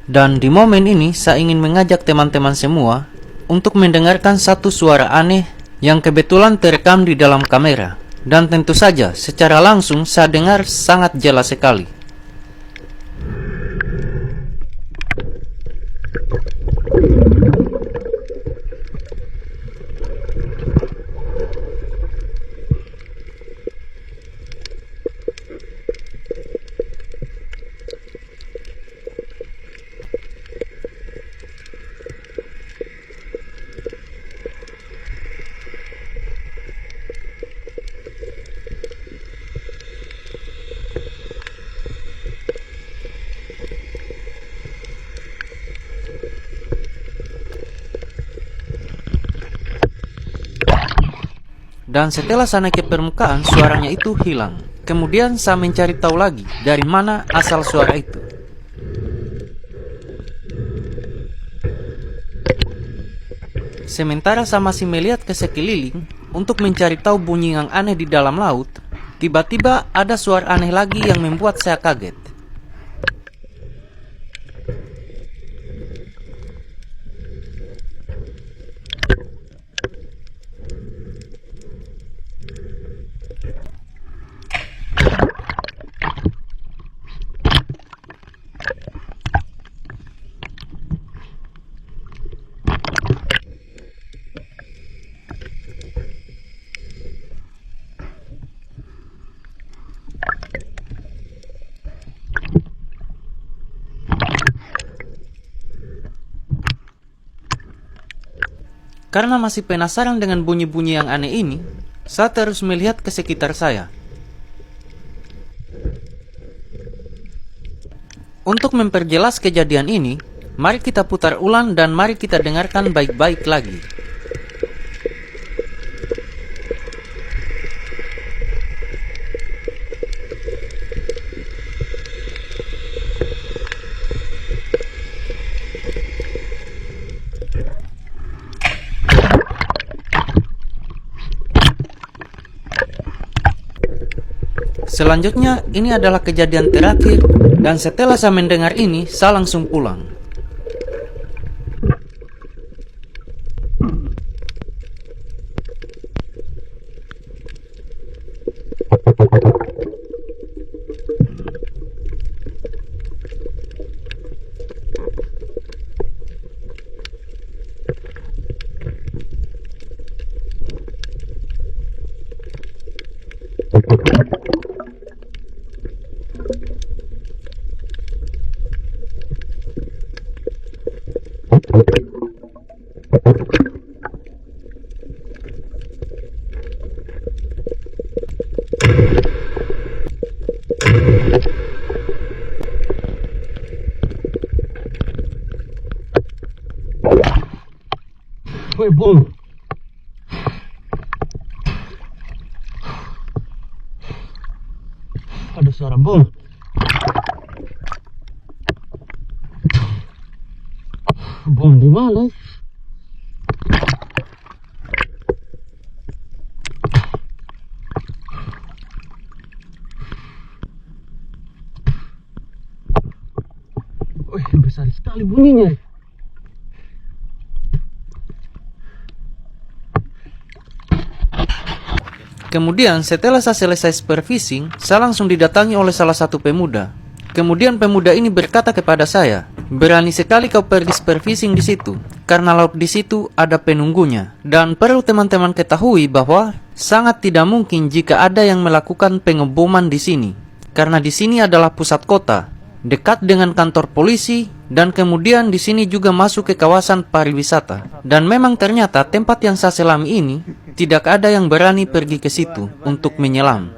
Dan di momen ini saya ingin mengajak teman-teman semua untuk mendengarkan satu suara aneh yang kebetulan terekam di dalam kamera. Dan tentu saja secara langsung saya dengar sangat jelas sekali. Dan setelah saya naik ke permukaan, suaranya itu hilang. Kemudian saya mencari tahu lagi dari mana asal suara itu. Sementara saya masih melihat ke sekeliling untuk mencari tahu bunyi yang aneh di dalam laut, tiba-tiba ada suara aneh lagi yang membuat saya kaget. Karena masih penasaran dengan bunyi-bunyi yang aneh ini, saya terus melihat ke sekitar saya. Untuk memperjelas kejadian ini, mari kita putar ulang dan mari kita dengarkan baik-baik lagi. Selanjutnya, ini adalah kejadian terakhir, dan setelah saya mendengar ini, saya langsung pulang. Woi, bom. Ada suara bom. Bom di mana? Wih, besar sekali bunyinya. Kemudian setelah saya selesai supervising, saya langsung didatangi oleh salah satu pemuda. Kemudian pemuda ini berkata kepada saya, "Berani sekali kau pergi supervising di situ, karena laut di situ ada penunggunya." Dan perlu teman-teman ketahui bahwa sangat tidak mungkin jika ada yang melakukan pengeboman di sini, karena di sini adalah pusat kota, dekat dengan kantor polisi, dan kemudian di sini juga masuk ke kawasan pariwisata. Dan memang ternyata tempat yang saya selami ini tidak ada yang berani pergi ke situ untuk menyelam.